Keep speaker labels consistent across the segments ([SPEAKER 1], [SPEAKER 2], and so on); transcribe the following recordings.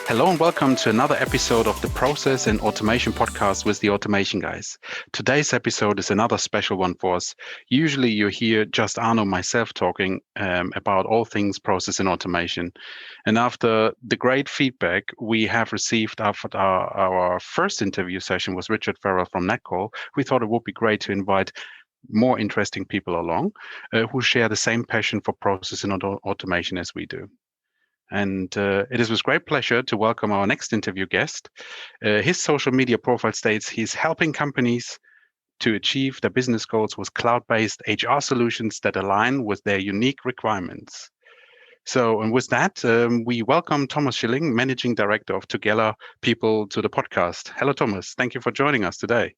[SPEAKER 1] Hello and welcome to another episode of the Process and Automation Podcast with the Automation Guys. Today's episode is another special one for us. Usually you hear just Arno and myself talking about all things process and automation. And after the great feedback we have received after our first interview session with Richard Farrell from Netcall, we thought it would be great to invite more interesting people along who share the same passion for process and automation as we do. And it is with great pleasure to welcome our next interview guest. His social media profile states he's helping companies to achieve their business goals with cloud-based HR solutions that align with their unique requirements. So, and with that, we welcome Thomas Schilling, Managing Director of Tugela People, to the podcast. Hello, Thomas. Thank you for joining us today.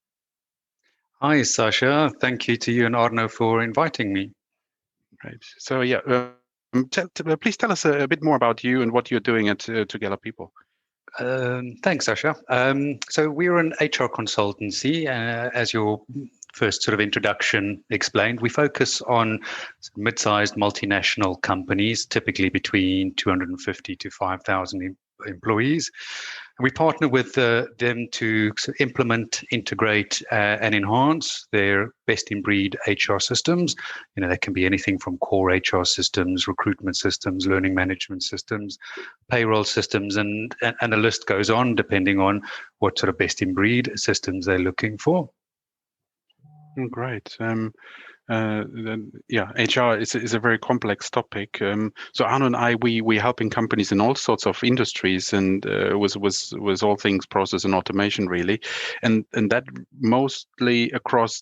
[SPEAKER 2] Hi, Sascha. Thank you to you and Arno for inviting me.
[SPEAKER 1] Right. So, please tell us a bit more about you and what you're doing at Tugela People.
[SPEAKER 2] Thanks, Sascha. So we're an HR consultancy, as your first sort of introduction explained. We focus on mid-sized multinational companies, typically between 250 to 5,000 employees. We partner with them to implement, integrate, and enhance their best-in-breed HR systems. You know, that can be anything from core HR systems, recruitment systems, learning management systems, payroll systems, and the list goes on, depending on what sort of best-in-breed systems they're looking for.
[SPEAKER 1] Great. HR is a very complex topic. So Arno and I, we're helping companies in all sorts of industries and with all things process and automation, really, and that mostly across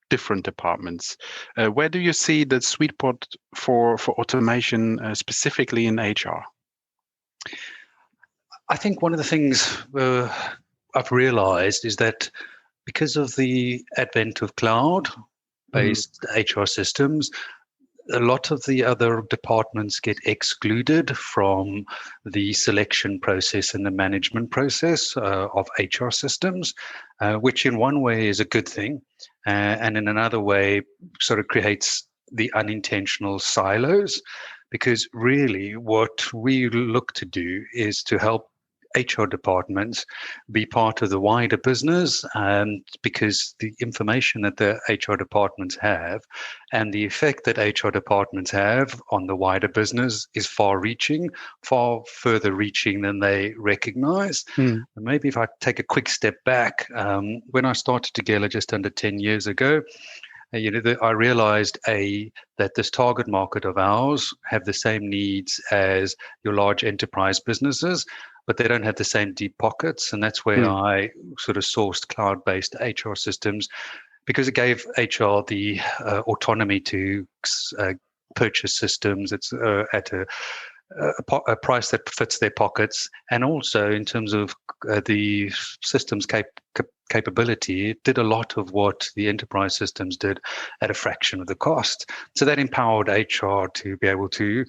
[SPEAKER 1] different departments. Where do you see the sweet spot for automation, specifically in HR?
[SPEAKER 2] I think one of the things I've realized is that because of the advent of cloud-based HR systems, a lot of the other departments get excluded from the selection process and the management process of HR systems, which in one way is a good thing, and in another way sort of creates the unintentional silos, because really what we look to do is to help HR departments be part of the wider business, because the information that the HR departments have and the effect that HR departments have on the wider business is far-reaching, far further reaching than they recognize. And maybe if I take a quick step back, when I started Tugela just under 10 years ago, I realized that this target market of ours have the same needs as your large enterprise businesses, but they don't have the same deep pockets. And that's where I sort of sourced cloud-based HR systems, because it gave HR the autonomy to purchase systems. It's at a price that fits their pockets, and also in terms of the systems capability, it did a lot of what the enterprise systems did at a fraction of the cost. So that empowered HR to be able to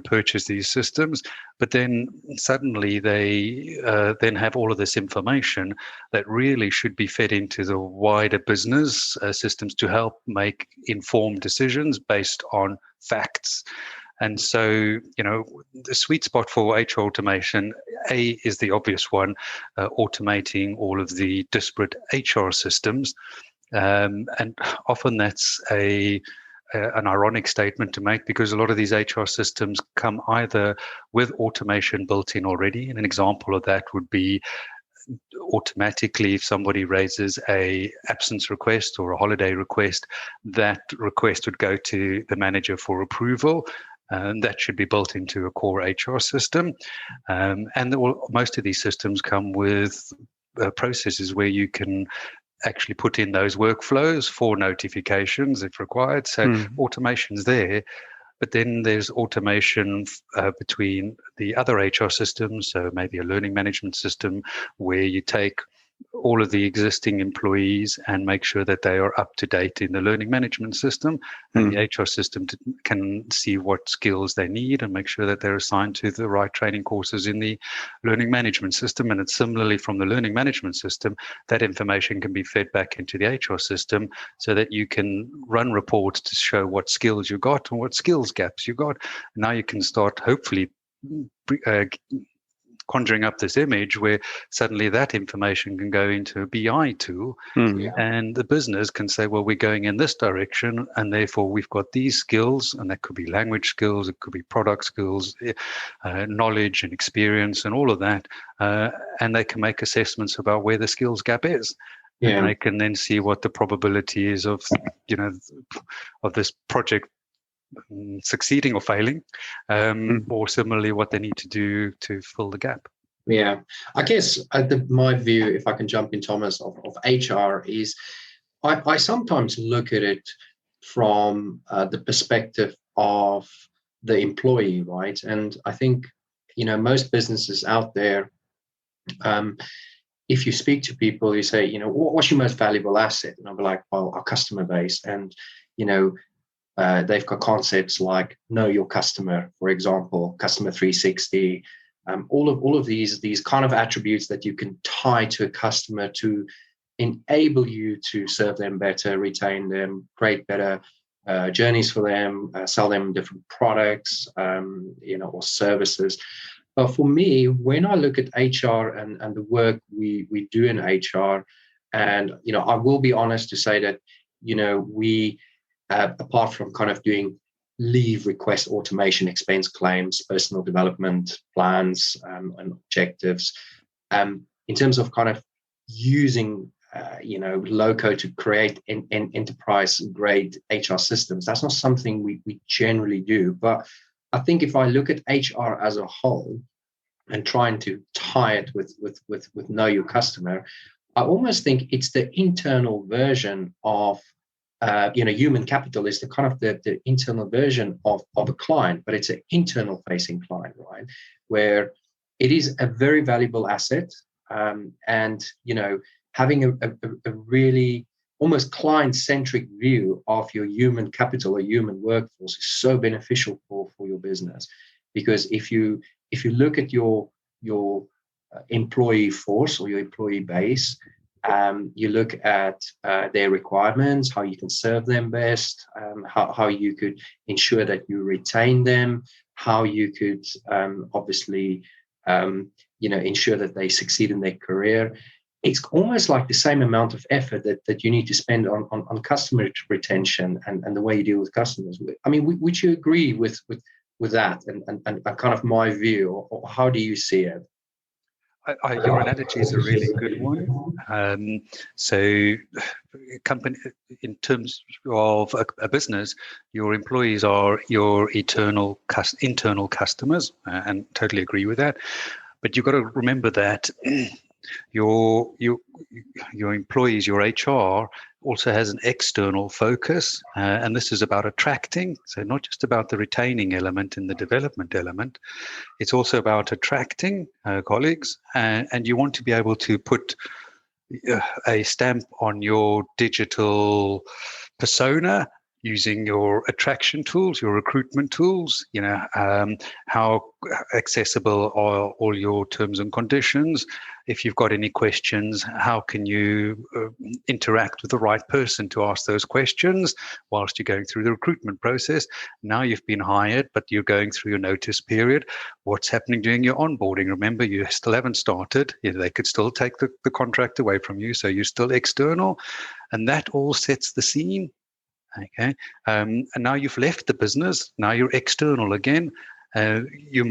[SPEAKER 2] purchase these systems, but then suddenly they then have all of this information that really should be fed into the wider business systems to help make informed decisions based on facts. And so, the sweet spot for HR automation, is the obvious one, automating all of the disparate HR systems. And often that's an ironic statement to make, because a lot of these HR systems come either with automation built in already. And an example of that would be automatically, if somebody raises a absence request or a holiday request, that request would go to the manager for approval. And that should be built into a core HR system. And most of these systems come with processes where you can actually put in those workflows for notifications if required. So automation's there. But then there's automation between the other HR systems. So maybe a learning management system where you take all of the existing employees and make sure that they are up to date in the learning management system, and the HR system can see what skills they need and make sure that they're assigned to the right training courses in the learning management system. And it's similarly from the learning management system, that information can be fed back into the HR system so that you can run reports to show what skills you got and what skills gaps you got. Now you can start hopefully conjuring up this image where suddenly that information can go into a BI tool, and the business can say, well, we're going in this direction, and therefore we've got these skills, and that could be language skills, it could be product skills, knowledge and experience and all of that, and they can make assessments about where the skills gap is. And they can then see what the probability is of, of this project succeeding or failing, or similarly what they need to do to fill the gap.
[SPEAKER 3] Yeah, I guess my view, if I can jump in, Thomas, of HR is I sometimes look at it from the perspective of the employee, right? And I think, most businesses out there, if you speak to people, you say, what's your most valuable asset? And I'll be like, well, our customer base. And, they've got concepts like know your customer, for example, customer 360, all of these kind of attributes that you can tie to a customer to enable you to serve them better, retain them, create better journeys for them, sell them different products, or services. But for me, when I look at HR and the work we do in HR, and, I will be honest to say that, we, apart from kind of doing leave request automation, expense claims, personal development plans, and objectives, in terms of kind of using, low-code to create enterprise-grade HR systems, that's not something we generally do. But I think if I look at HR as a whole and trying to tie it with know your customer, I almost think it's the internal version of, human capital is the kind of the internal version of a client, but it's an internal facing client, right? Where it is a very valuable asset. And, having a really almost client-centric view of your human capital or human workforce is so beneficial for your business. Because if you look at your employee force or your employee base, you look at their requirements, how you can serve them best, how you could ensure that you retain them, how you could obviously ensure that they succeed in their career. It's almost like the same amount of effort that you need to spend on customer retention and the way you deal with customers. I mean, would you agree with that and kind of my view, or how do you see it?
[SPEAKER 2] Your analogy is a really good one. So, company, in terms of a business, your employees are your internal customers, and totally agree with that. But you've got to remember that your employees, your HR, also has an external focus, and this is about attracting. So not just about the retaining element and the development element, it's also about attracting colleagues, and you want to be able to put a stamp on your digital persona using your attraction tools, your recruitment tools, how accessible are all your terms and conditions. If you've got any questions, how can you interact with the right person to ask those questions whilst you're going through the recruitment process? Now you've been hired, but you're going through your notice period. What's happening during your onboarding? Remember, you still haven't started. They could still take the contract away from you, so you're still external. And that all sets the scene. Okay, and now you've left the business. Now you're external again. You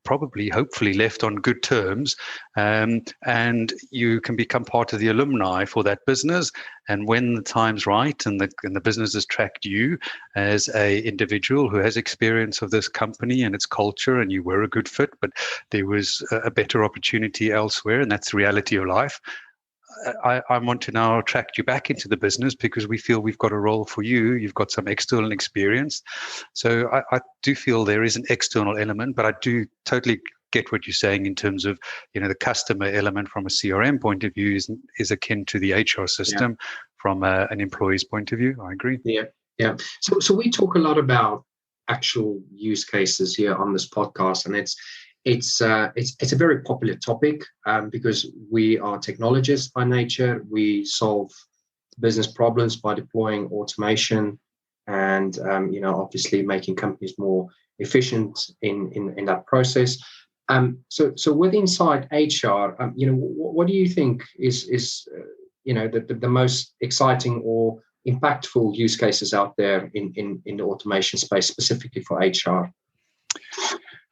[SPEAKER 2] probably, hopefully, left on good terms, and you can become part of the alumni for that business. And when the time's right, and the business has tracked you as a individual who has experience of this company and its culture, and you were a good fit, but there was a better opportunity elsewhere, and that's the reality of life. I want to now attract you back into the business because we feel we've got a role for you. You've got some external experience. So I do feel there is an external element, but I do totally get what you're saying in terms of, the customer element from a CRM point of view is akin to the HR system from an employee's point of view. I agree.
[SPEAKER 3] Yeah. So we talk a lot about actual use cases here on this podcast, and it's a very popular topic because we are technologists by nature. We solve business problems by deploying automation and obviously making companies more efficient in that process. So with inside HR, what do you think is the most exciting or impactful use cases out there in the automation space, specifically for HR?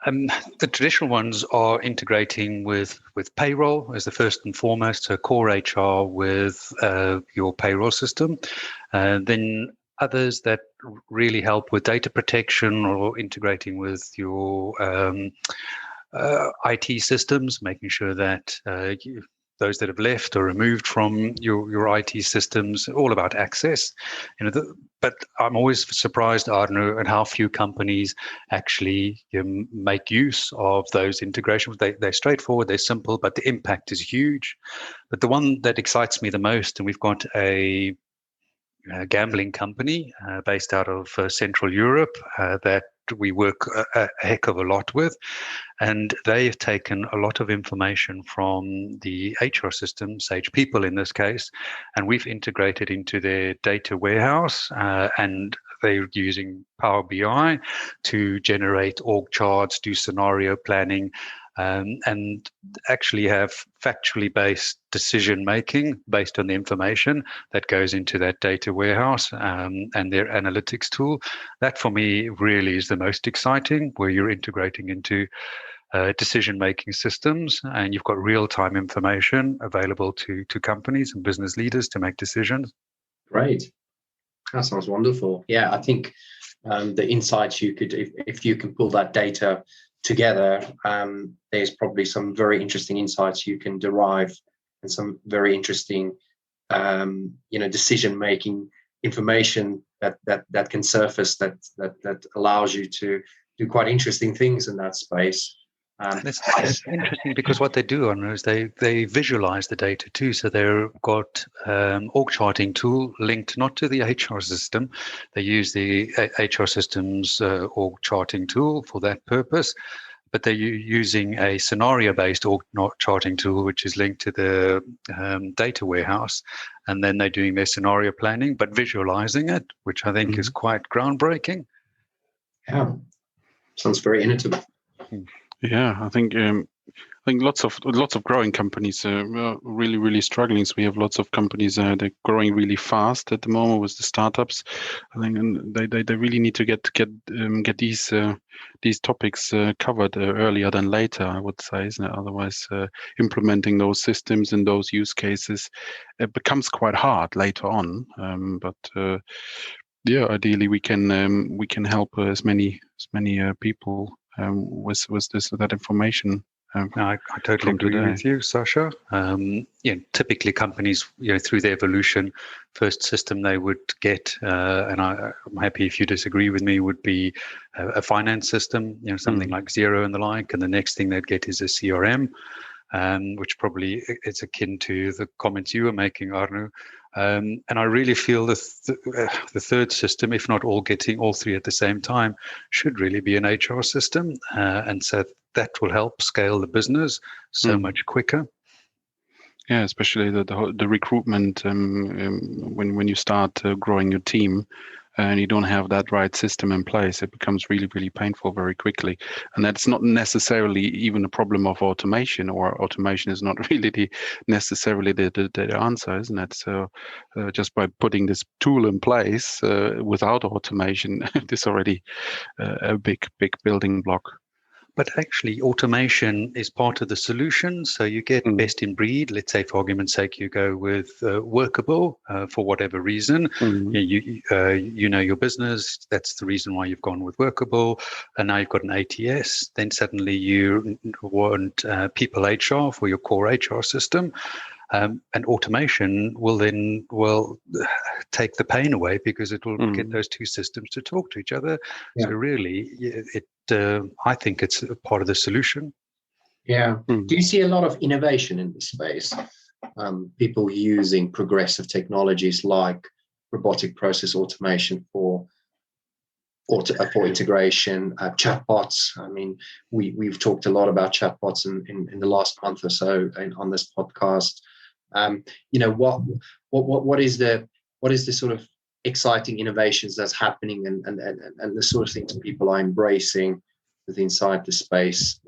[SPEAKER 2] The traditional ones are integrating with payroll as the first and foremost, so core HR with your payroll system. Then others that really help with data protection or integrating with your IT systems, making sure that those that have left or removed from your IT systems, all about access. But I'm always surprised, Arno, at how few companies actually make use of those integrations. They're straightforward, they're simple, but the impact is huge. But the one that excites me the most, and we've got a gambling company based out of Central Europe that we work a heck of a lot with. And they've taken a lot of information from the HR system, Sage People in this case, and we've integrated into their data warehouse, and they're using Power BI to generate org charts, do scenario planning, and actually have factually based decision making based on the information that goes into that data warehouse and their analytics tool. That for me really is the most exciting, where you're integrating into decision-making systems, and you've got real-time information available to companies and business leaders to make decisions.
[SPEAKER 3] Great, that sounds wonderful. Yeah, I think the insights you could, if you can pull that data together, there's probably some very interesting insights you can derive, and some very interesting, decision-making information that can surface that allows you to do quite interesting things in that space.
[SPEAKER 2] It's interesting because what they do on is they visualize the data too. So they've got org charting tool linked not to the HR system. They use the HR system's org charting tool for that purpose, but they're using a scenario-based org charting tool, which is linked to the data warehouse. And then they're doing their scenario planning, but visualizing it, which I think is quite groundbreaking.
[SPEAKER 3] Yeah, sounds very innovative.
[SPEAKER 1] Yeah, I think lots of growing companies are really struggling. So we have lots of companies they're growing really fast at the moment with the startups. I think and they really need to get these topics covered earlier than later, I would say, isn't it? Otherwise, implementing those systems and those use cases it becomes quite hard later on. Yeah, ideally we can help as many people with that information.
[SPEAKER 2] I totally agree with you, Sascha. Typically companies, through their evolution, first system they would get, and I'm happy if you disagree with me, would be a finance system, something like Xero and the like, and the next thing they'd get is a CRM, which probably is akin to the comments you were making, Arno. And I really feel the third system, if not all getting all three at the same time, should really be an HR system. And so that will help scale the business so much quicker.
[SPEAKER 1] Yeah, especially the recruitment when you start growing your team and you don't have that right system in place, it becomes really painful very quickly. And that's not necessarily even a problem of automation, or automation is not really necessarily the answer, isn't it? So just by putting this tool in place without automation, this already a big building block.
[SPEAKER 2] But actually, automation is part of the solution. So you get best in breed. Let's say, for argument's sake, you go with Workable for whatever reason. You know your business. That's the reason why you've gone with Workable. And now you've got an ATS. Then suddenly you want People HR for your core HR system. And automation will then take the pain away, because it will get those two systems to talk to each other. Yeah. So really, I think it's a part of the solution.
[SPEAKER 3] Yeah. Do you see a lot of innovation in this space? People using progressive technologies like robotic process automation for integration, chatbots. I mean, we've talked a lot about chatbots in the last month or so on this podcast. What is the sort of exciting innovations that's happening and the sort of things people are embracing inside the space?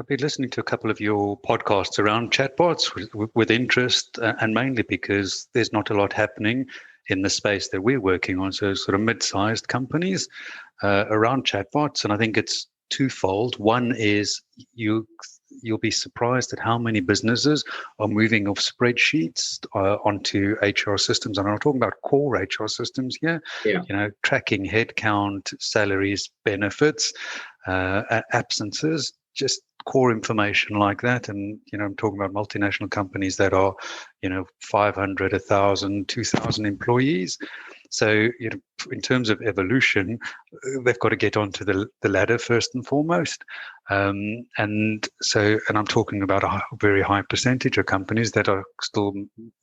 [SPEAKER 2] I've been listening to a couple of your podcasts around chatbots with interest, and mainly because there's not a lot happening in the space that we're working on. So sort of mid-sized companies around chatbots, and I think it's twofold. One is you'll be surprised at how many businesses are moving off spreadsheets onto HR systems. And I'm talking about core HR systems here.
[SPEAKER 3] Yeah.
[SPEAKER 2] Tracking headcount, salaries, benefits, absences, just core information like that. And I'm talking about multinational companies that are 500, 1,000, 2,000 employees. So in terms of evolution, they've got to get onto the ladder first and foremost. And I'm talking about a very high percentage of companies that are still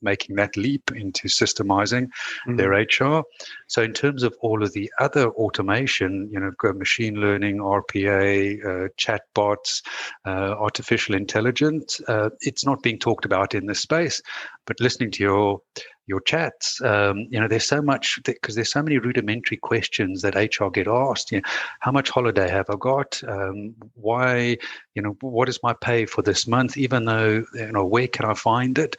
[SPEAKER 2] making that leap into systemizing their HR. So in terms of all of the other automation, machine learning, RPA, chatbots, artificial intelligence, it's not being talked about in this space. But listening to your chats, there's so much, because there's so many rudimentary questions that HR get asked. How much holiday have I got? Why, what is my pay for this month? Even though, where can I find it?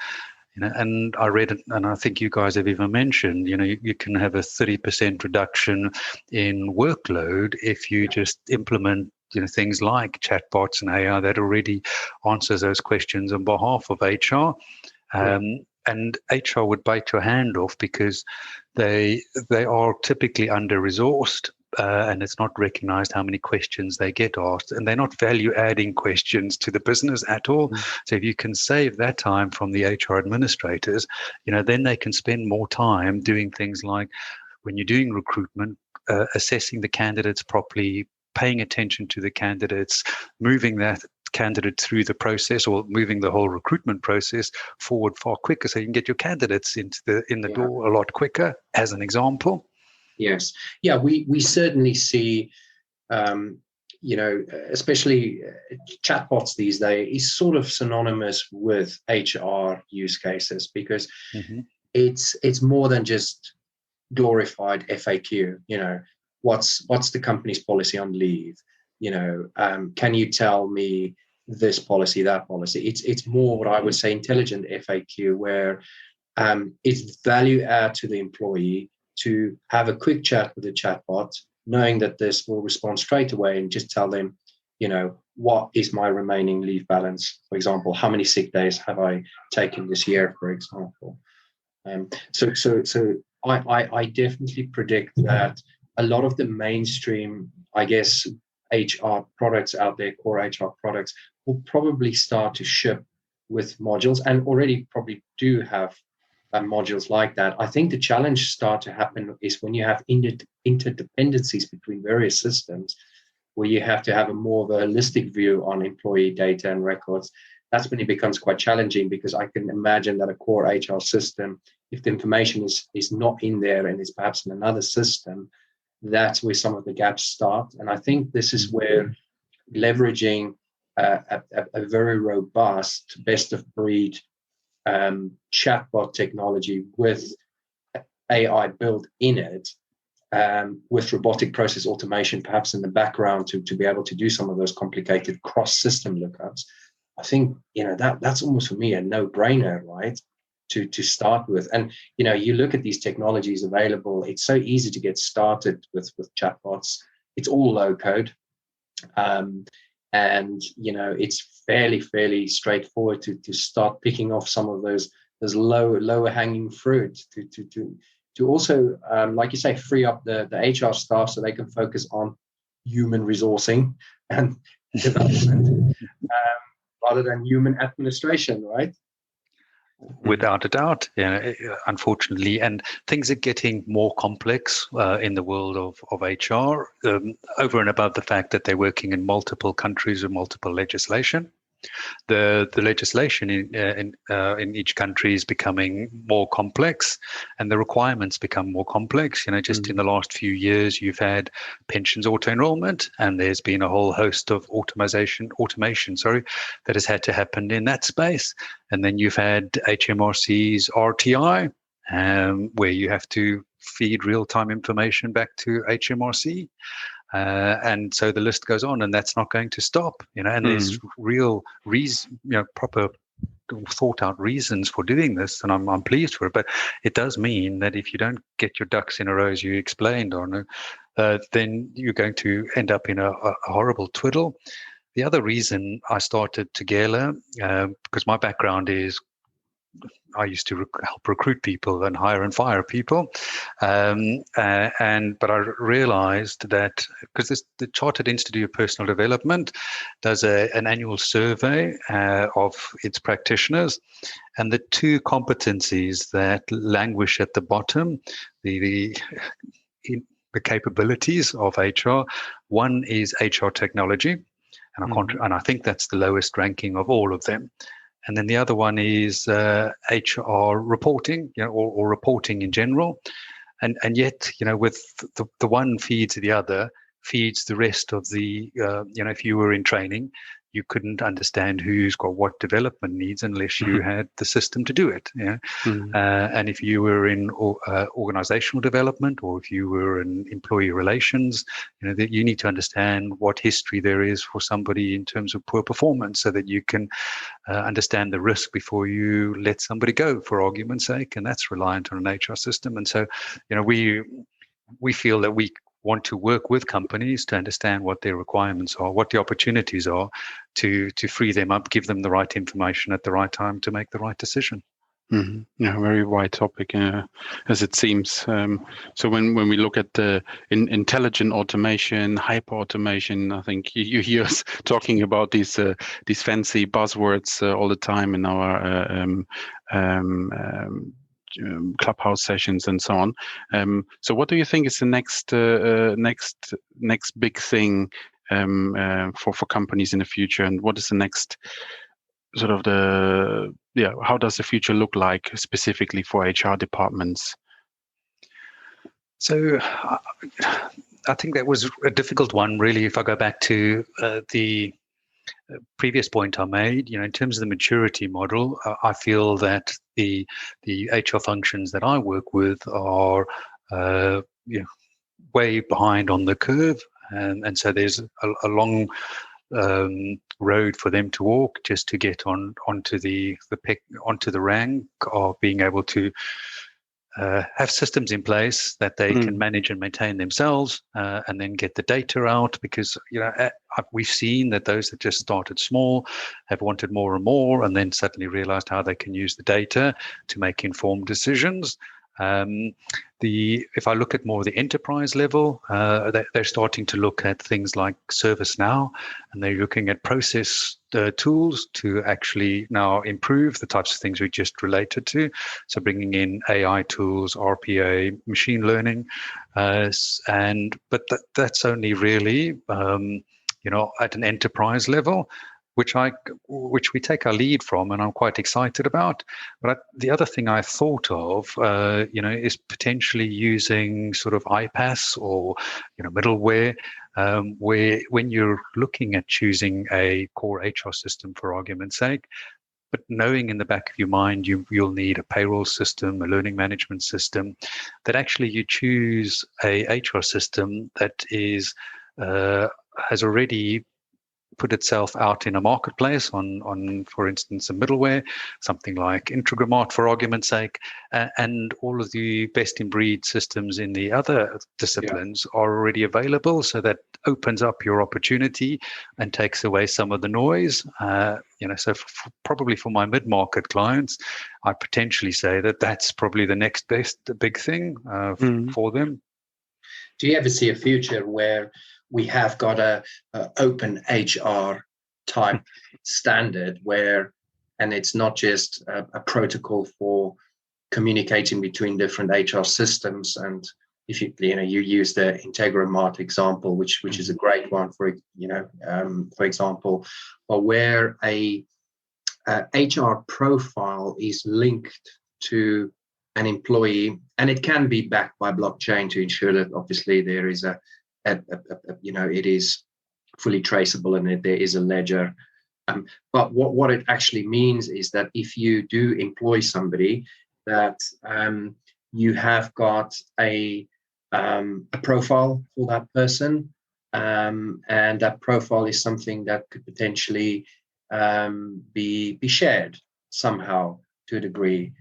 [SPEAKER 2] And I read it, and I think you guys have even mentioned, you can have a 30% reduction in workload if you just implement things like chatbots and AI that already answers those questions on behalf of HR. And HR would bite your hand off because they are typically under-resourced, and it's not recognized how many questions they get asked, and they're not value-adding questions to the business at all. So if you can save that time from the HR administrators, then they can spend more time doing things like, when you're doing recruitment, assessing the candidates properly, paying attention to the candidates, moving that candidate through the process, or moving the whole recruitment process forward far quicker, so you can get your candidates in the door a lot quicker, as an example.
[SPEAKER 3] Yes. Yeah, we certainly see, especially chatbots these days is sort of synonymous with HR use cases, because it's more than just glorified FAQ. What's the company's policy on leave? Can you tell me this policy, that policy? It's more what I would say intelligent FAQ, where it's value add to the employee to have a quick chat with the chatbot, knowing that this will respond straight away and just tell them, what is my remaining leave balance? For example, how many sick days have I taken this year, for example? So I definitely predict that a lot of the mainstream, I guess, HR products out there, core HR products, will probably start to ship with modules, and already probably do have modules like that. I think the challenge start to happen is when you have interdependencies between various systems, where you have to have a more of a holistic view on employee data and records. That's when it becomes quite challenging, because I can imagine that a core HR system, if the information is not in there and is perhaps in another system, that's where some of the gaps start. And I think this is where leveraging a very robust, best of breed chatbot technology with AI built in it, with robotic process automation perhaps in the background to be able to do some of those complicated cross-system lookups. I think that's almost for me a no-brainer, right? To start with. And you look at these technologies available, it's so easy to get started with chatbots. It's all low code, and it's fairly straightforward to start picking off some of those lower hanging fruit to also, like you say, free up the HR staff so they can focus on human resourcing and development rather than human administration, right?
[SPEAKER 2] Without a doubt, unfortunately, and things are getting more complex in the world of HR, over and above the fact that they're working in multiple countries with multiple legislation. The legislation in each country is becoming more complex, and the requirements become more complex. Just in the last few years, you've had pensions auto enrollment, and there's been a whole host of automation, that has had to happen in that space. And then you've had HMRC's RTI, where you have to feed real-time information back to HMRC. And so the list goes on, and that's not going to stop. And there's real reason, proper thought out reasons for doing this, and I'm pleased for it. But it does mean that if you don't get your ducks in a row, as you explained, Arno, then you're going to end up in a horrible twiddle. The other reason I started Tugela, because my background is I used to help recruit people and hire and fire people, but I realised that because the Chartered Institute of Personal Development does an annual survey of its practitioners, and the two competencies that languish at the bottom, the capabilities of HR, one is HR technology, and I think that's the lowest ranking of all of them. And then the other one is HR reporting, or reporting in general. And yet, with the one feeds the other, feeds the rest of the, if you were in training, you couldn't understand who's got what development needs unless you had the system to do it. And if you were in organizational development, or if you were in employee relations, that you need to understand what history there is for somebody in terms of poor performance, so that you can understand the risk before you let somebody go, for argument's sake. And that's reliant on an HR system. And so, we feel that we want to work with companies to understand what their requirements are, what the opportunities are, to free them up, give them the right information at the right time to make the right decision.
[SPEAKER 1] Yeah, very wide topic, as it seems. So when we look at the intelligent automation, hyper automation, I think you hear us talking about these fancy buzzwords all the time in our clubhouse sessions and so on. So what do you think is the next big thing for companies in the future, and what is the next sort of how does the future look like specifically for HR departments?
[SPEAKER 2] So I think that was a difficult one, really. If I go back to the previous point I made, in terms of the maturity model, I feel that the HR functions that I work with are way behind on the curve, and so there's a long road for them to walk just to get onto the rank of being able to have systems in place that they can manage and maintain themselves, and then get the data out, because we've seen that those that just started small have wanted more and more, and then suddenly realized how they can use the data to make informed decisions. If I look at more of the enterprise level, they're starting to look at things like ServiceNow, and they're looking at process tools to actually now improve the types of things we just related to. So bringing in AI tools, RPA, machine learning, but that's only really at an enterprise level, which we take our lead from, and I'm quite excited about. But the other thing I thought of, is potentially using sort of iPaaS or middleware, where when you're looking at choosing a core HR system, for argument's sake, but knowing in the back of your mind you'll need a payroll system, a learning management system, that actually you choose a HR system that is has already put itself out in a marketplace on, for instance, a middleware, something like Integramat, for argument's sake, and all of the best-in-breed systems in the other disciplines are already available. So that opens up your opportunity and takes away some of the noise. So probably for my mid-market clients, I potentially say that that's probably the next best big thing for them.
[SPEAKER 3] Do you ever see a future where we have got a open HR type standard and it's not just a protocol for communicating between different HR systems? And if you use the Integramat example, which is a great one for example, or where a HR profile is linked to an employee, and it can be backed by blockchain to ensure that obviously there is it is fully traceable and there is a ledger. But what it actually means is that if you do employ somebody, that you have got a profile for that person, and that profile is something that could potentially be shared somehow to a degree.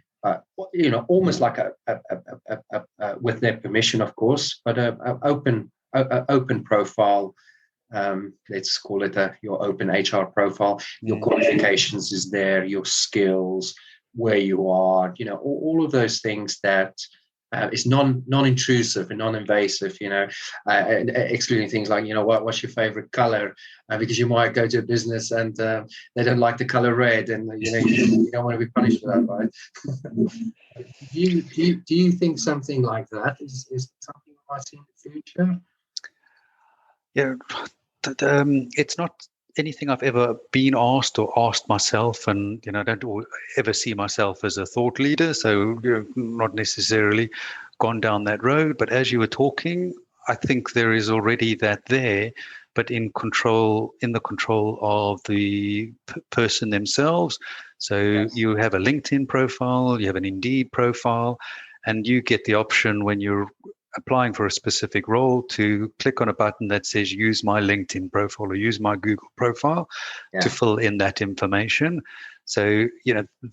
[SPEAKER 3] Almost like a with their permission, of course, but a open profile. Let's call it your open HR profile. Your qualifications is there, your skills, where you are, all of those things that is non-intrusive and non-invasive, excluding things like, what's your favorite color, because you might go to a business and they don't like the color red, and you don't want to be punished for that, right? do you think something like that is something we might see in the future?
[SPEAKER 2] Yeah, it's not anything I've ever been asked or asked myself, and I don't ever see myself as a thought leader, so not necessarily gone down that road. But as you were talking, I think there is already that there, but in the control of the person themselves. So yes. You have a LinkedIn profile, you have an Indeed profile, and you get the option when you're applying for a specific role to click on a button that says use my LinkedIn profile or use my Google profile to fill in that information. So,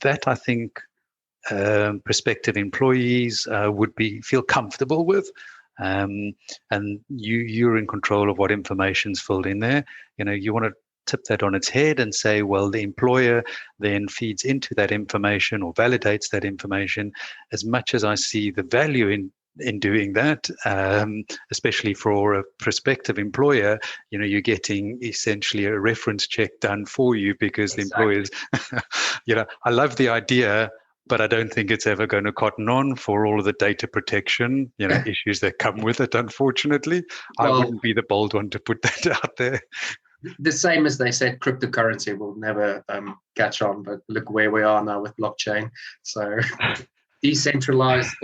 [SPEAKER 2] that I think prospective employees would feel comfortable with. And you're in control of what information's filled in there. You want to tip that on its head and say, well, the employer then feeds into that information or validates that information. As much as I see the value in doing that, especially for a prospective employer, you're getting essentially a reference check done for you, because exactly. The employers, I love the idea, but I don't think it's ever going to cotton on for all of the data protection, issues that come with it, unfortunately. Well, I wouldn't be the bold one to put that out there.
[SPEAKER 3] The same as they said, cryptocurrency will never catch on, but look where we are now with blockchain. So decentralized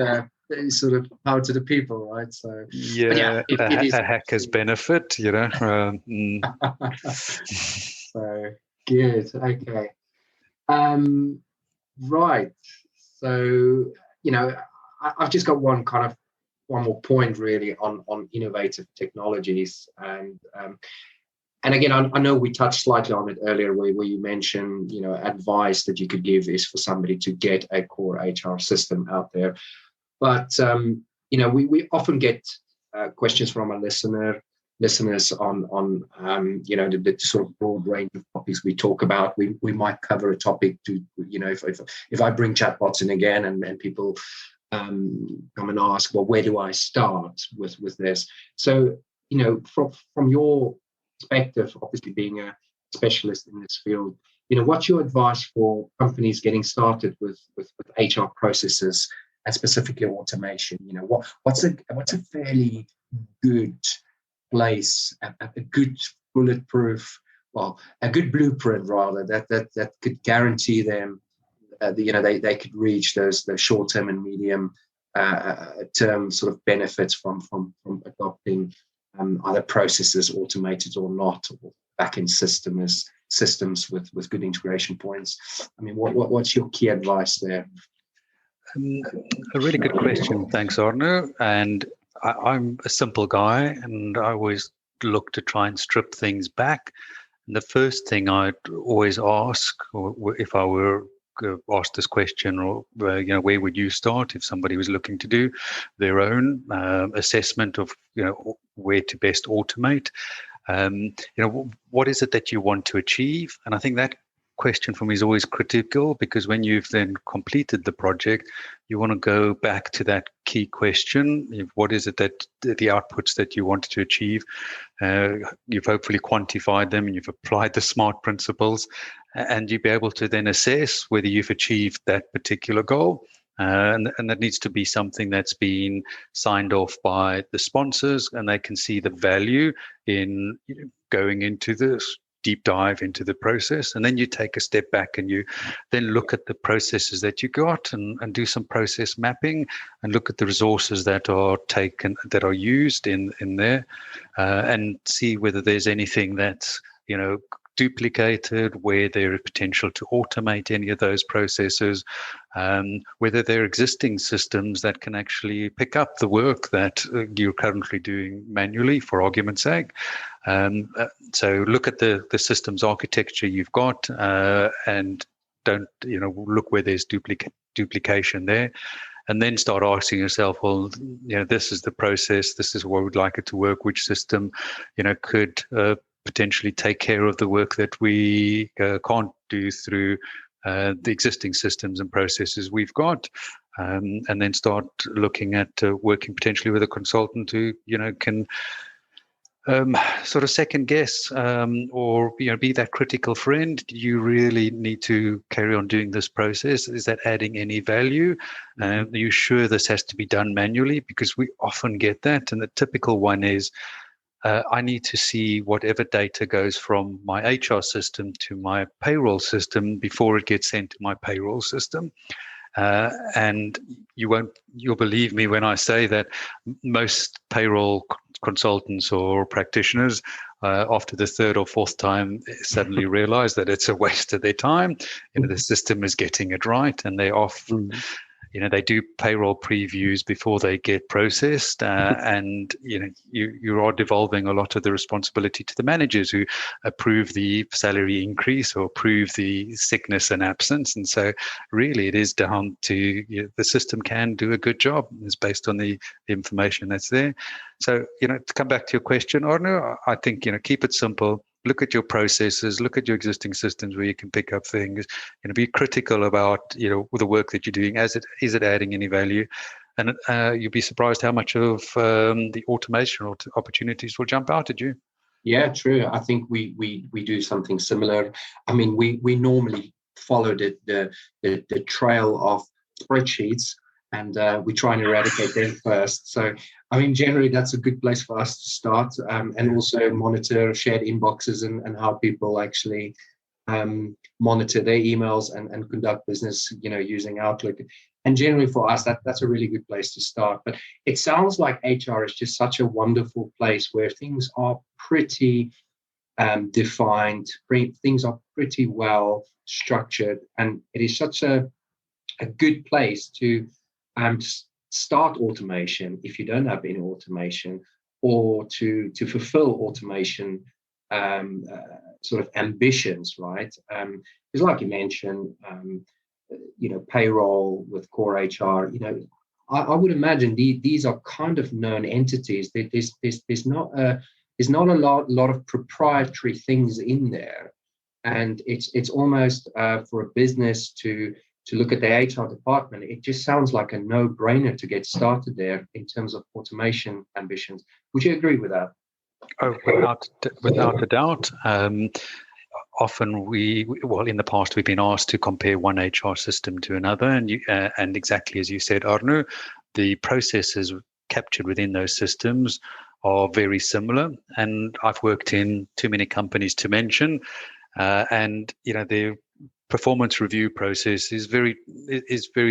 [SPEAKER 3] sort of power to the people, right? So
[SPEAKER 2] yeah, it is a hacker's benefit,
[SPEAKER 3] So good. Okay. Right. So I've just got one more point really on innovative technologies, and again, I know we touched slightly on it earlier, where you mentioned, advice that you could give is for somebody to get a core HR system out there. But, we often get questions from our listeners on the sort of broad range of topics we talk about. We might cover a topic to, if I bring chatbots in again and people come and ask, well, where do I start with this? So, from your perspective, obviously being a specialist in this field, what's your advice for companies getting started with HR processes and specifically automation? What's a fairly good place, a good bulletproof, a good blueprint rather, that could guarantee them they could reach those short-term and medium term sort of benefits from adopting either processes, automated or not, or back-end systems with good integration points. I mean, what's your key advice there?
[SPEAKER 2] A really good question. Thanks, Arno. And I'm a simple guy, and I always look to try and strip things back. And the first thing I'd always ask, or if I were asked this question, or where would you start if somebody was looking to do their own assessment of where to best automate? What is it that you want to achieve? And I think that question for me is always critical, because when you've then completed the project, you want to go back to that key question. What is it that the outputs that you wanted to achieve? You've hopefully quantified them and you've applied the SMART principles, and you'll be able to then assess whether you've achieved that particular goal. And that needs to be something that's been signed off by the sponsors, and they can see the value in going into this deep dive into the process. And then you take a step back and you then look at the processes that you got and do some process mapping and look at the resources that are taken, that are used in there, and see whether there's anything that's duplicated, where there is potential to automate any of those processes, whether there are existing systems that can actually pick up the work that you're currently doing manually, for argument's sake. So look at the systems architecture you've got, and don't look where there's duplication there. And then start asking yourself, well, this is the process, this is what we'd like it to work, which system, could potentially take care of the work that we can't do through the existing systems and processes we've got. And then start looking at working potentially with a consultant who, can sort of second guess, or be that critical friend. Do you really need to carry on doing this process? Is that adding any value? Are you sure this has to be done manually? Because we often get that, and the typical one is, I need to see whatever data goes from my HR system to my payroll system before it gets sent to my payroll system. And you'll believe me when I say that most payroll consultants or practitioners, after the third or fourth time, suddenly realize that it's a waste of their time. The system is getting it right, and they often, they do payroll previews before they get processed, and you are devolving a lot of the responsibility to the managers who approve the salary increase or approve the sickness and absence. And so really it is down to the system can do a good job. It's based on the information that's there. So, to come back to your question, Arno, I think, keep it simple. Look at your processes, look at your existing systems where you can pick up things, be critical about, the work that you're doing. Is it adding any value? And you'll be surprised how much of the automation opportunities will jump out at you.
[SPEAKER 3] Yeah, true. I think we do something similar. I mean, we normally follow the trail of spreadsheets, and we try and eradicate them first. So, I mean, generally, that's a good place for us to start, and also monitor shared inboxes and how people actually monitor their emails and conduct business, using Outlook. And generally for us, that's a really good place to start. But it sounds like HR is just such a wonderful place where things are pretty defined, things are pretty well structured, and it is such a good place to start automation if you don't have any automation, or to fulfill automation sort of ambitions, right? Because like you mentioned, payroll with core HR, I would imagine these are kind of known entities. There's not a lot of proprietary things in there, and it's almost for a business to look at the HR department, it just sounds like a no-brainer to get started there in terms of automation ambitions. Would you agree with that?
[SPEAKER 2] Oh, without a doubt. Often in the past, we've been asked to compare one HR system to another, and exactly as you said, Arno, the processes captured within those systems are very similar. And I've worked in too many companies to mention, and their performance review process is very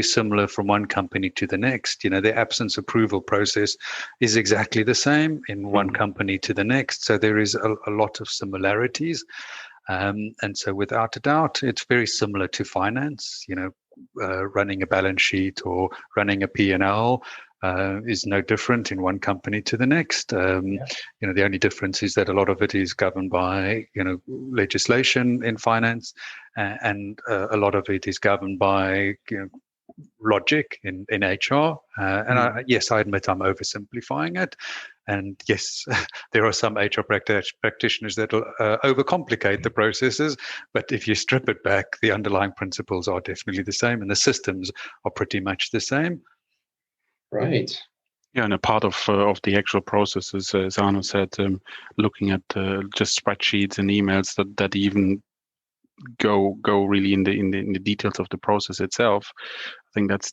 [SPEAKER 2] similar from one company to the next. Their absence approval process is exactly the same in one company to the next. So there is a lot of similarities. And so without a doubt, it's very similar to finance. Running a balance sheet or running a P&L is no different in one company to the next. The only difference is that a lot of it is governed by legislation in finance, and a lot of it is governed by logic in HR. And I admit I'm oversimplifying it. And yes, there are some HR practitioners that will overcomplicate the processes. But if you strip it back, the underlying principles are definitely the same, and the systems are pretty much the same.
[SPEAKER 3] Right.
[SPEAKER 1] Yeah, and a part of the actual processes, as Arno said, looking at just spreadsheets and emails that even go really in the details of the process itself. I think that's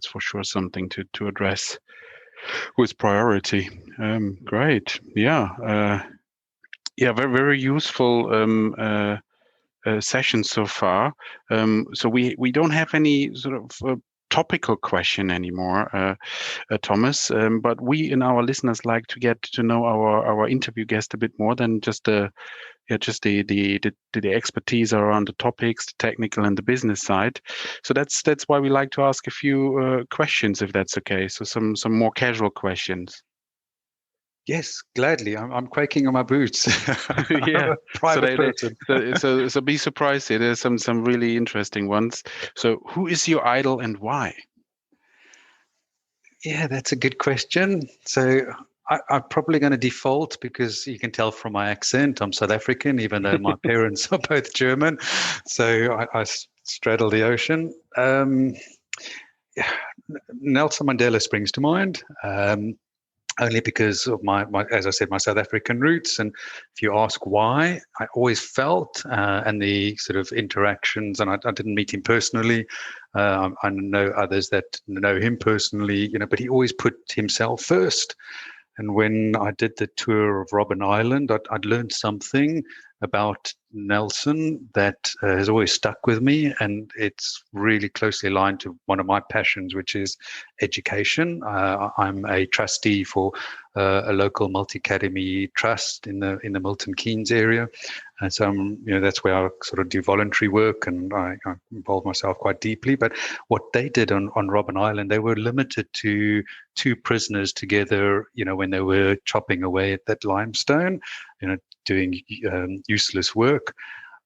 [SPEAKER 1] for sure something to address with priority. Great. Yeah. Very, very useful session so far. So we don't have any sort of topical question anymore, Thomas, but we and our listeners like to get to know our interview guest a bit more than just a just the expertise around the topics, the technical and the business side. So that's why we like to ask a few questions, if that's okay. So some more casual questions.
[SPEAKER 2] Yes, gladly. I'm quaking on my boots.
[SPEAKER 1] Yeah.
[SPEAKER 2] I'm a private person.
[SPEAKER 1] So be surprised here. There's some really interesting ones. So who is your idol and why?
[SPEAKER 2] Yeah, that's a good question. So I'm probably going to default, because you can tell from my accent, I'm South African, even though my parents are both German. So I straddle the ocean. Yeah, Nelson Mandela springs to mind. Only because of my, as I said, my South African roots. And if you ask why, I always felt, and the sort of interactions, and I didn't meet him personally. I know others that know him personally, but he always put himself first. And when I did the tour of Robben Island, I'd learned something about Nelson that has always stuck with me, and it's really closely aligned to one of my passions, which is education. I'm a trustee for a local multi-academy trust in the Milton Keynes area, and so that's where I sort of do voluntary work, and I involve myself quite deeply. But what they did on Robben Island, they were limited to 2 prisoners together, when they were chopping away at that limestone, doing useless work.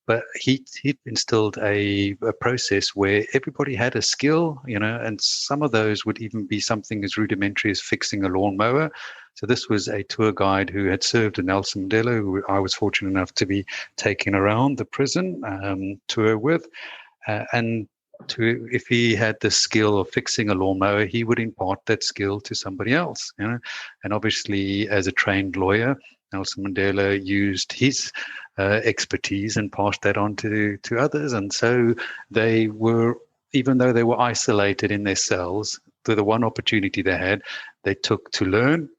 [SPEAKER 2] But he instilled a process where everybody had a skill, and some of those would even be something as rudimentary as fixing a lawnmower. So this was a tour guide who had served in Nelson Mandela, who I was fortunate enough to be taken around the prison tour with. And if he had the skill of fixing a lawnmower, he would impart that skill to somebody else. And obviously, as a trained lawyer, Nelson Mandela used his expertise and passed that on to others. And so they were, even though they were isolated in their cells, the one opportunity they had, they took to learn.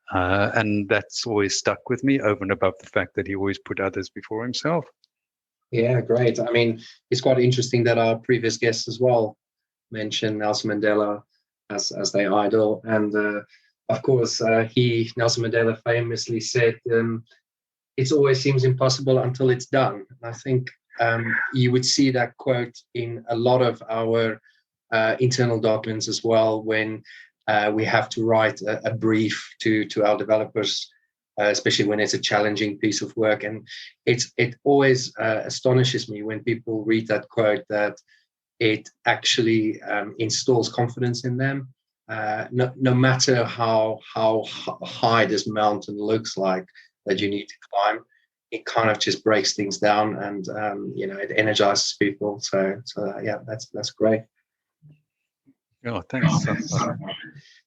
[SPEAKER 2] And that's always stuck with me, over and above the fact that he always put others before himself.
[SPEAKER 3] Yeah, great. I mean, it's quite interesting that our previous guests as well mentioned Nelson Mandela as their idol. And of course, Nelson Mandela famously said, it always seems impossible until it's done. And I think you would see that quote in a lot of our internal documents as well, when we have to write a brief to our developers, especially when it's a challenging piece of work. And it always astonishes me when people read that quote, that it actually installs confidence in them. No matter how high this mountain looks like that you need to climb, it kind of just breaks things down, and it energizes people. So yeah, that's great.
[SPEAKER 2] Oh, thanks.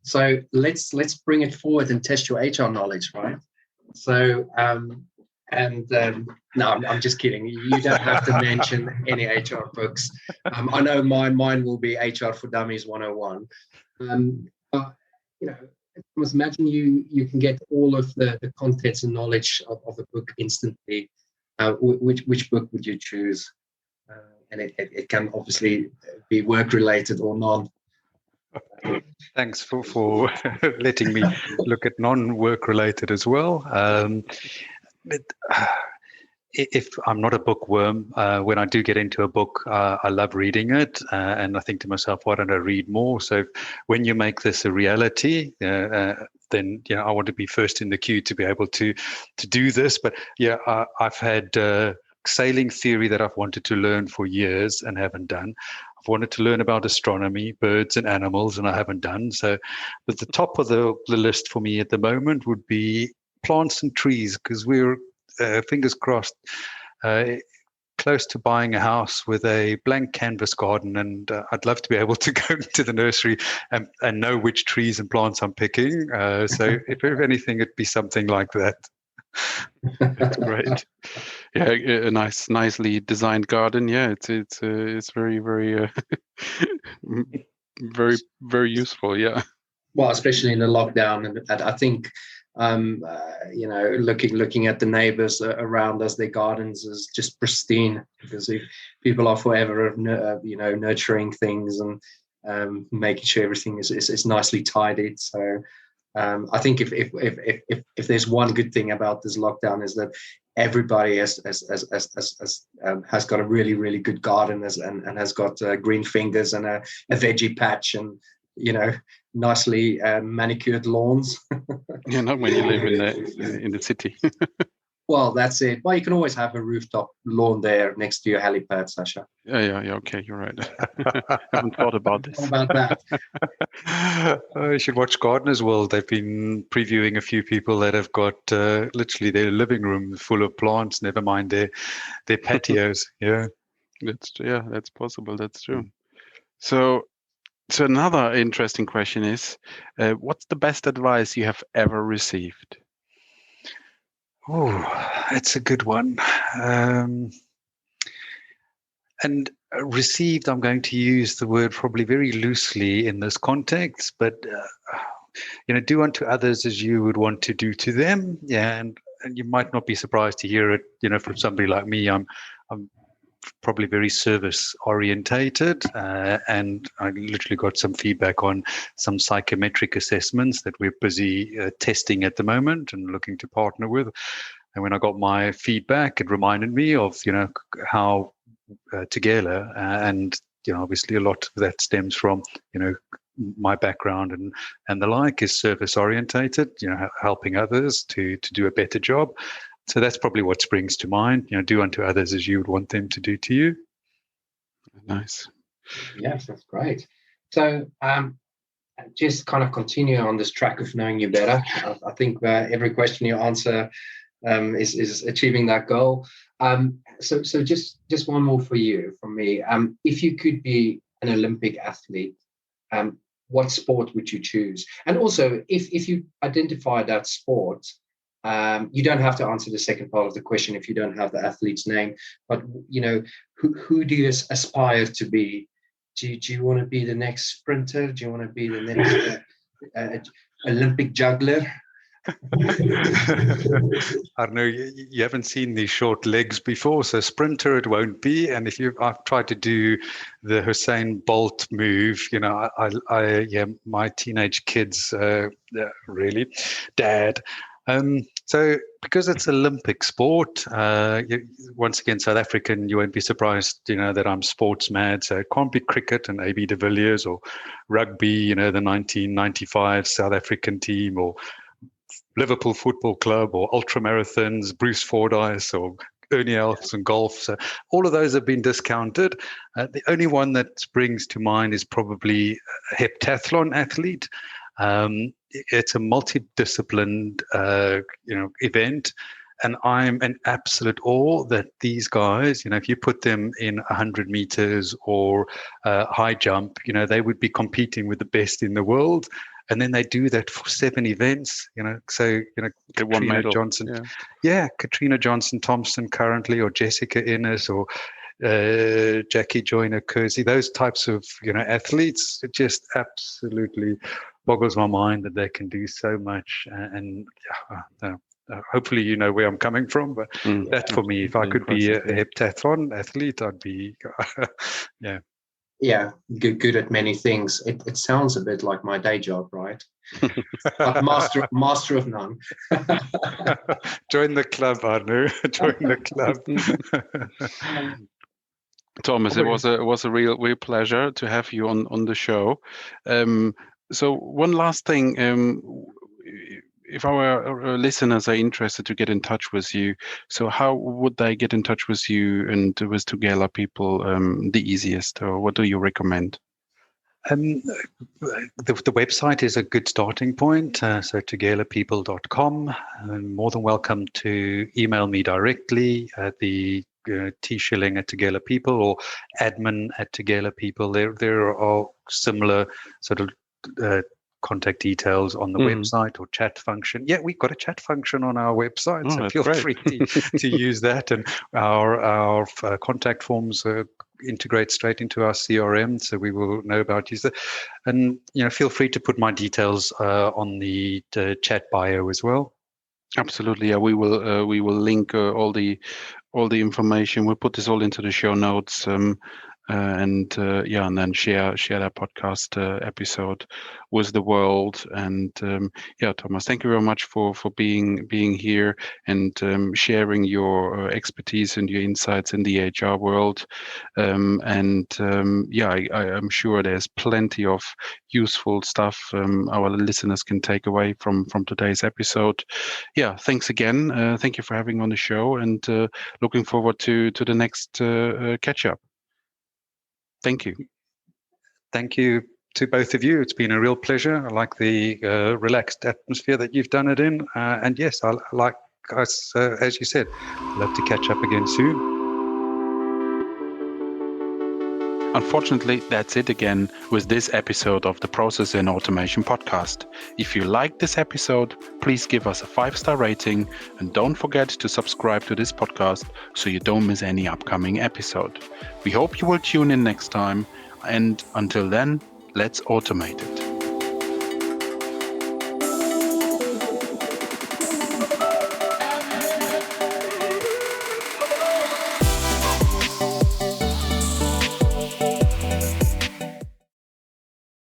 [SPEAKER 3] So let's bring it forward and test your HR knowledge, right? So no, I'm just kidding. You don't have to mention any HR books. I know mine will be HR for Dummies 101. But I must imagine you can get all of the contents and knowledge of the book instantly. Which book would you choose? And it can obviously be work related or non.
[SPEAKER 2] Thanks for letting me look at non-work related as well. If I'm not a bookworm, when I do get into a book, I love reading it, and I think to myself, why don't I read more? So when you make this a reality, then I want to be first in the queue to be able to do this. But I've had sailing theory that I've wanted to learn for years and haven't done. I've wanted to learn about astronomy, birds and animals, and I haven't done. So at the top of the list for me at the moment would be plants and trees, because we're, fingers crossed, close to buying a house with a blank canvas garden, and I'd love to be able to go to the nursery and know which trees and plants I'm picking. So if anything, it'd be something like that.
[SPEAKER 1] That's great. Yeah, a nicely designed garden. Yeah, it's very very very very useful. Yeah.
[SPEAKER 3] Well, especially in the lockdown, and I think looking at the neighbors around us, their gardens is just pristine, because if people are forever nurturing things and making sure everything is nicely tidied. So I think if there's one good thing about this lockdown, is that everybody has got a really, really good garden and has got green fingers and a veggie patch and, nicely manicured lawns.
[SPEAKER 1] Not when you live in the city.
[SPEAKER 3] Well, that's it. Well, you can always have a rooftop lawn there next to your helipad, Sasha.
[SPEAKER 1] Yeah. Okay, you're right. Haven't thought about this.
[SPEAKER 3] How about that?
[SPEAKER 2] You should watch Gardener's World. They've been previewing a few people that have got literally their living room full of plants, never mind their patios. Yeah.
[SPEAKER 1] That's possible. That's true. So another interesting question is, what's the best advice you have ever received?
[SPEAKER 2] Oh, that's a good one. And received, I'm going to use the word probably very loosely in this context, but do unto others as you would want to do to them. Yeah, and you might not be surprised to hear it. From somebody like me, I'm probably very service orientated, and I literally got some feedback on some psychometric assessments that we're busy testing at the moment and looking to partner with. And when I got my feedback, it reminded me of how Tugela and obviously a lot of that stems from my background and the like is service orientated, helping others to do a better job. So that's probably what springs to mind. Do unto others as you would want them to do to you.
[SPEAKER 1] Nice.
[SPEAKER 3] Yes, that's great. So just kind of continue on this track of knowing you better. I think every question you answer is achieving that goal. So just one more from me. If you could be an Olympic athlete, what sport would you choose? And also, if you identify that sport, you don't have to answer the second part of the question if you don't have the athlete's name. But who do you aspire to be? Do you want to be the next sprinter? Do you want to be the next Olympic juggler?
[SPEAKER 2] Arno, you haven't seen these short legs before, so sprinter it won't be. And I've tried to do the Usain Bolt move. My teenage kids, really, Dad. So because it's Olympic sport, once again, South African, you won't be surprised, that I'm sports mad. So it can't be cricket and AB de Villiers or rugby, the 1995 South African team or Liverpool Football Club or ultramarathons, Bruce Fordyce or Ernie Els and golf. So all of those have been discounted. The only one that springs to mind is probably a heptathlon athlete. It's a multidisciplined, event. And I'm in absolute awe that these guys, if you put them in 100 meters or high jump, they would be competing with the best in the world. And then they do that for 7 events, Katrina Johnson. Yeah, Katrina Johnson-Thompson currently, or Jessica Ennis, or Jackie Joyner-Kersey, those types of, athletes. It just absolutely boggles my mind that they can do so much. And hopefully you know where I'm coming from, but that for me, if I could be a heptathlon athlete, I'd be, yeah.
[SPEAKER 3] Yeah, good at many things. It sounds a bit like my day job, right? But master of none.
[SPEAKER 2] Join the club, Arno. Join the club.
[SPEAKER 1] Thomas, it was a real pleasure to have you on the show. So one last thing, if our listeners are interested to get in touch with you, so how would they get in touch with you and with Tugela People the easiest, or what do you recommend?
[SPEAKER 2] The website is a good starting point, so tugelapeople.com. More than welcome to email me directly at the T Schilling at Tugela People or admin at Tugela People. There are similar sort of contact details on the website or chat function. Yeah, we've got a chat function on our website, so feel free to use that. And our contact forms integrate straight into our CRM, so we will know about you. And feel free to put my details on the chat bio as well.
[SPEAKER 1] Absolutely, yeah. We will link all the information. We'll put this all into the show notes. and then share that podcast episode with the world. And Thomas, thank you very much for being here and sharing your expertise and your insights in the HR world. I'm sure there's plenty of useful stuff our listeners can take away from today's episode. Thanks again. Thank you for having me on the show, and looking forward to the next catch up. Thank you.
[SPEAKER 2] Thank you to both of you. It's been a real pleasure. I like the relaxed atmosphere that you've done it in. And yes, I like us, as you said, I'd love to catch up again soon.
[SPEAKER 1] Unfortunately, that's it again with this episode of the Process and Automation podcast. If you liked this episode, please give us a 5-star rating and don't forget to subscribe to this podcast so you don't miss any upcoming episode. We hope you will tune in next time, and until then, let's automate it.